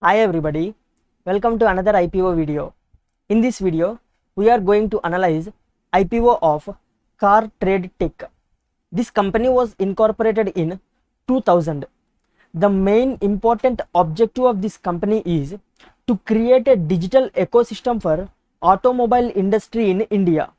Hi everybody, welcome to another IPO video. In this video, we are going to analyze IPO of Car Trade Tech. This company was incorporated in 2000. The main important objective of this company is to create a digital ecosystem for automobile industry in India.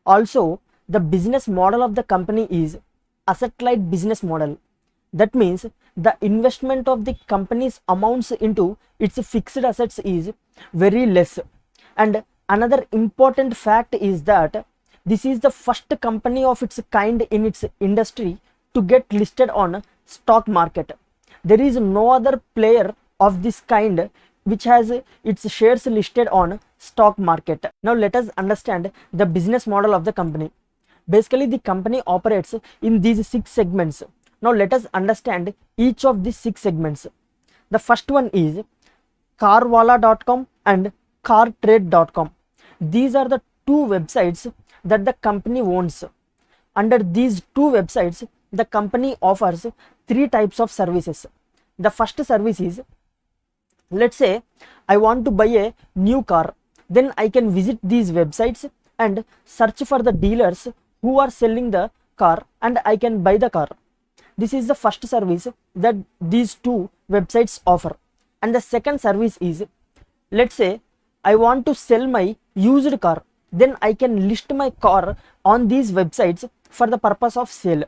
Also, the business model of the company is asset-light business model. That means the investment of the company's amounts into its fixed assets is very less. And another important fact is that this is the first company of its kind in its industry to get listed on stock market. There is no other player of this kind which has its shares listed on stock market. Now let us understand the business model of the company. Basically, the company operates in these 6 segments. Now let us understand each of these 6 segments. The first one is carwala.com and cartrade.com. These are the two websites that the company owns. Under these two websites, the company offers 3 types of services. The first service is, let's say I want to buy a new car, then I can visit these websites and search for the dealers who are selling the car and I can buy the car. This is the first service that these two websites offer. And the second service is, let's say I want to sell my used car, then I can list my car on these websites for the purpose of sale.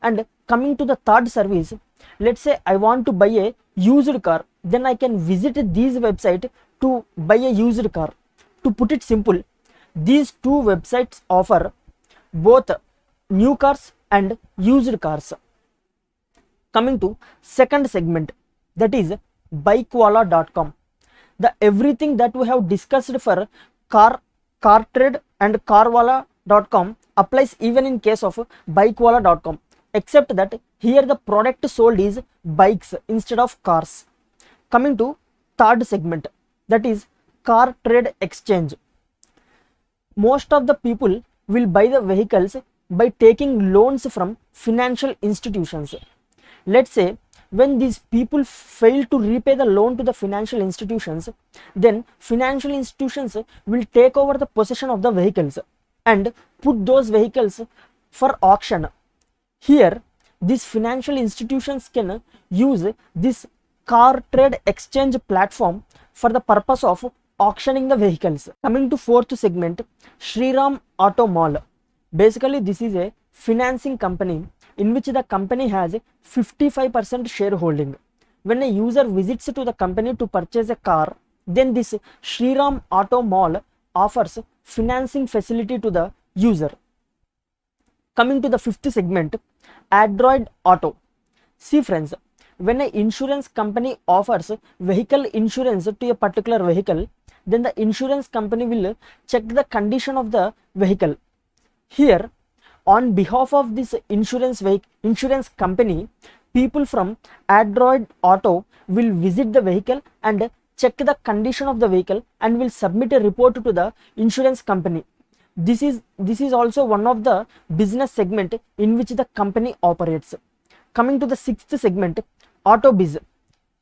And coming to the third service, let's say I want to buy a used car, then I can visit these websites to buy a used car. To put it simple, these two websites offer both new cars and used cars. Coming to second segment, that is bikewala.com. The everything that we have discussed for car trade and carwala.com applies even in case of bikewala.com, except that here the product sold is bikes instead of cars. Coming to third segment, that is car trade exchange. Most of the people will buy the vehicles by taking loans from financial institutions. Let's say when these people fail to repay the loan to the financial institutions, then financial institutions will take over the possession of the vehicles and put those vehicles for auction. Here, these financial institutions can use this car trade exchange platform for the purpose of auctioning the vehicles. Coming to fourth segment, Shriram Auto Mall. Basically, this is a financing company in which the company has 55% shareholding. When a user visits to the company to purchase a car, then this Shriram Auto Mall offers financing facility to the user. Coming to the fifth segment, Android Auto. See friends, when an insurance company offers vehicle insurance to a particular vehicle, then the insurance company will check the condition of the vehicle. Here, on behalf of this insurance company, people from Android Auto will visit the vehicle and check the condition of the vehicle and will submit a report to the insurance company. This is also one of the business segment in which the company operates. Coming to the sixth segment, AutoBiz.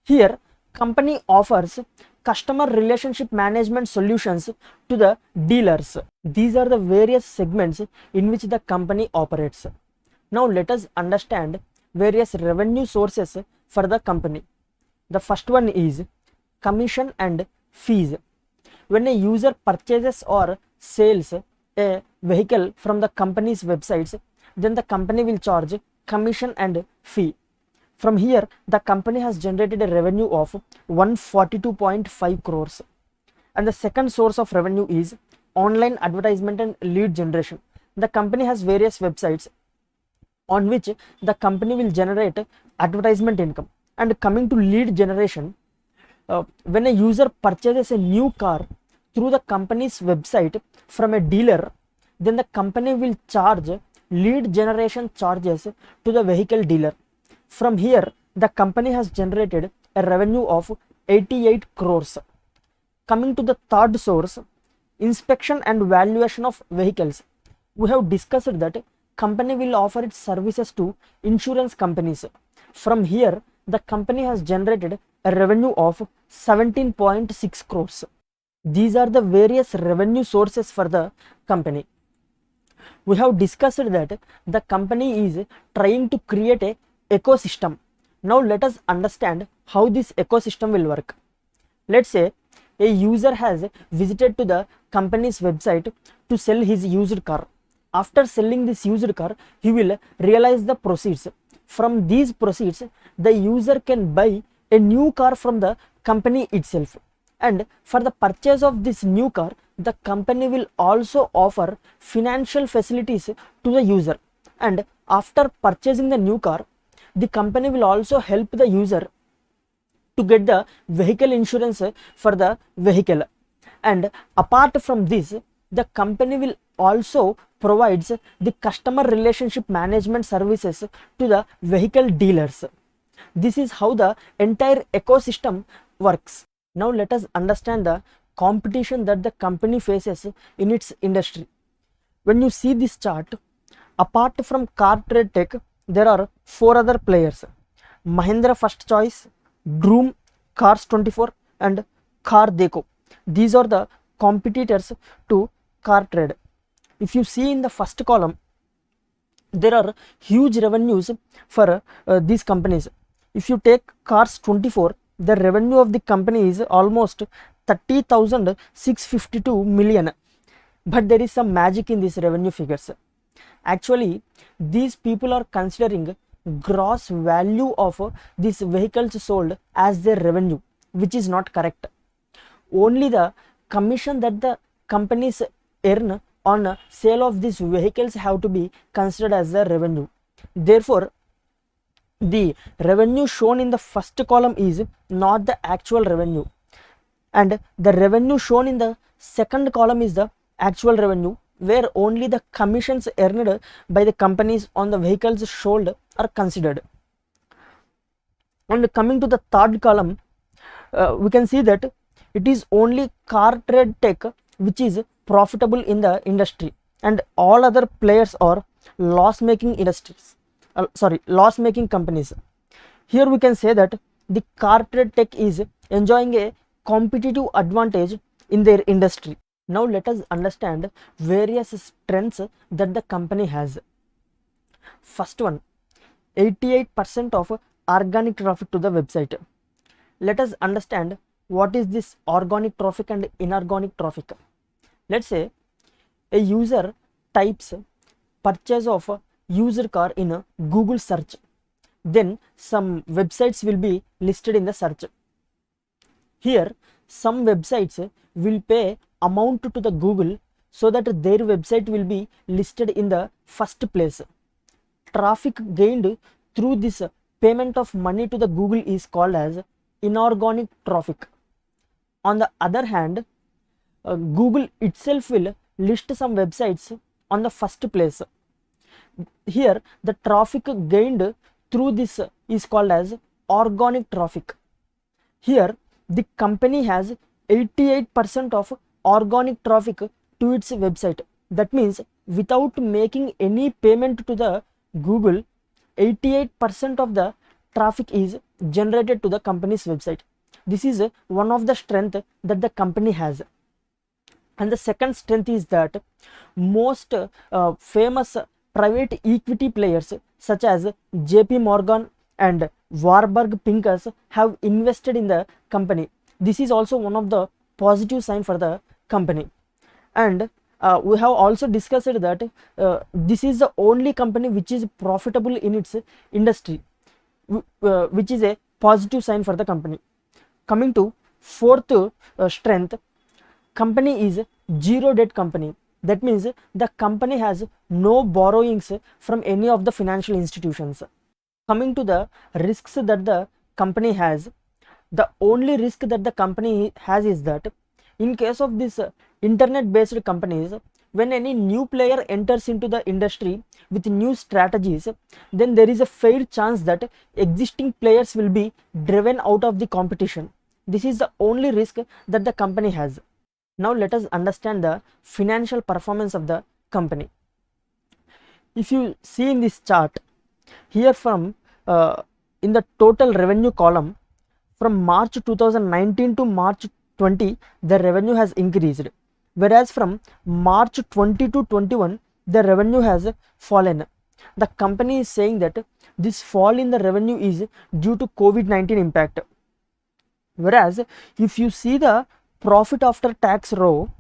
Here, company offers customer relationship management solutions to the dealers. These are the various segments in which the company operates. Now let us understand various revenue sources for the company. The first one is commission and fees. When a user purchases or sells a vehicle from the company's websites, then the company will charge commission and fee. From here, the company has generated a revenue of 142.5 crores. And the second source of revenue is online advertisement and lead generation. The company has various websites on which the company will generate advertisement income. And coming to lead generation, when a user purchases a new car through the company's website from a dealer, then the company will charge lead generation charges to the vehicle dealer. From here, the company has generated a revenue of 88 crores. Coming to the third source, inspection and valuation of vehicles. We have discussed that company will offer its services to insurance companies. From here, the company has generated a revenue of 17.6 crores. These are the various revenue sources for the company. We have discussed that the company is trying to create a ecosystem. Now let us understand how this ecosystem will work. Let's say a user has visited to the company's website to sell his used car. After selling this used car, he will realize the proceeds. From these proceeds, the user can buy a new car from the company itself. And for the purchase of this new car, the company will also offer financial facilities to the user. And after purchasing the new car, the company will also help the user to get the vehicle insurance for the vehicle. And apart from this, the company will also provides the customer relationship management services to the vehicle dealers. This is how the entire ecosystem works. Now let us understand the competition that the company faces in its industry. When you see this chart, apart from Car Trade Tech, there are 4 other players: Mahindra First Choice, Droom, Cars 24 and Car Deco. These are the competitors to Car Trade. If you see in the first column, there are huge revenues for these companies. If you take Cars 24, the revenue of the company is almost 30,652 million. But there is some magic in these revenue figures. Actually, these people are considering gross value of these vehicles sold as their revenue, which is not correct. Only the commission that the companies earn on sale of these vehicles have to be considered as the revenue. Therefore, the revenue shown in the first column is not the actual revenue, and the revenue shown in the second column is the actual revenue, where only the commissions earned by the companies on the vehicles sold are considered. And coming to the third column, we can see that it is only Car Trade Tech which is profitable in the industry, and all other players are loss-making companies. Here we can say that the Car Trade Tech is enjoying a competitive advantage in their industry. Now let us understand various strengths that the company has. First one, 88% of organic traffic to the website. Let us understand what is this organic traffic and inorganic traffic. Let's say a user types purchase of a used car in a Google search. Then some websites will be listed in the search. Here some websites will pay amount to the Google so that their website will be listed in the first place. Traffic gained through this payment of money to the Google is called as inorganic traffic. On the other hand, Google itself will list some websites on the first place. Here the traffic gained through this is called as organic traffic. Here the company has 88% of organic traffic to its website. That means without making any payment to the Google, 88% of the traffic is generated to the company's website. This is one of the strength that the company has. And the second strength is that most famous private equity players such as JP Morgan and Warburg Pincus have invested in the company. This is also one of the positive sign for the company. And we have also discussed that this is the only company which is profitable in its industry, which is a positive sign for the company. Coming to fourth strength, company is zero debt company. That means the company has no borrowings from any of the financial institutions. Coming to the risks that the company has, the only risk that the company has is that in case of this internet based companies, when any new player enters into the industry with new strategies, then there is a fair chance that existing players will be driven out of the competition. This is the only risk that the company has. Now let us understand the financial performance of the company. If you see in this chart, here from in the total revenue column, from March 2019 to March 20 the revenue has increased, whereas from March 20 to 21 the revenue has fallen. The company is saying that this fall in the revenue is due to COVID-19 impact. Whereas if you see the profit after tax row,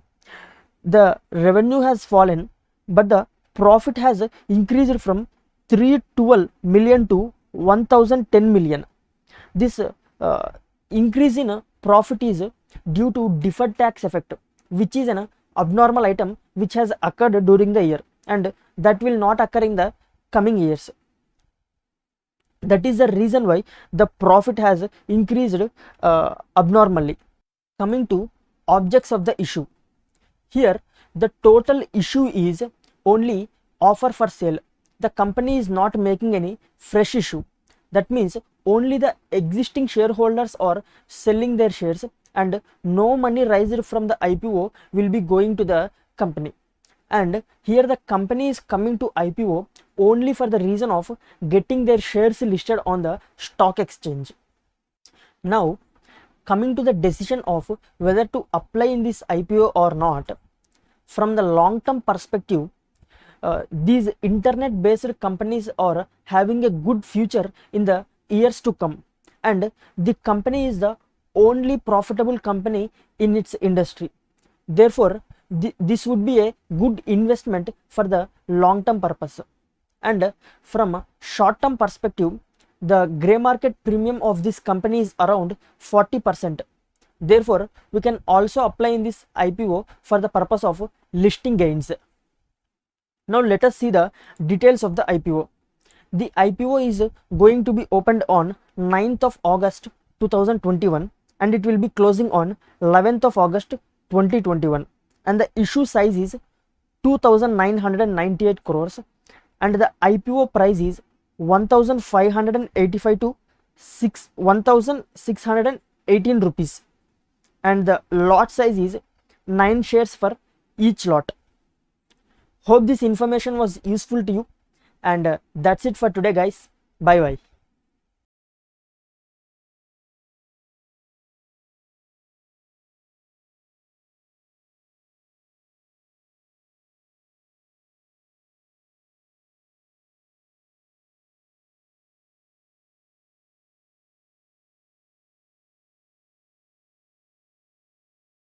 the revenue has fallen, but the profit has increased from 312 million to 1010 million. This increase in profit is due to deferred tax effect, which is an abnormal item which has occurred during the year and that will not occur in the coming years. That is the reason why the profit has increased abnormally. Coming to objects of the issue, here the total issue is only offer for sale. The company is not making any fresh issue. That means only the existing shareholders are selling their shares and no money raised from the IPO will be going to the company. And here the company is coming to IPO only for the reason of getting their shares listed on the stock exchange. Now coming to the decision of whether to apply in this IPO or not, from the long term perspective, these internet based companies are having a good future in the years to come, and the company is the only profitable company in its industry. Therefore this would be a good investment for the long term purpose. And from a short term perspective, the grey market premium of this company is around 40%. Therefore we can also apply in this IPO for the purpose of listing gains. Now let us see the details of the IPO. The IPO is going to be opened on 9th of August 2021 and it will be closing on 11th of August 2021, and the issue size is 2998 crores and the IPO price is 1585 to 1618 rupees, and the lot size is 9 shares for each lot. Hope this information was useful to you, and that's it for today guys. Bye bye.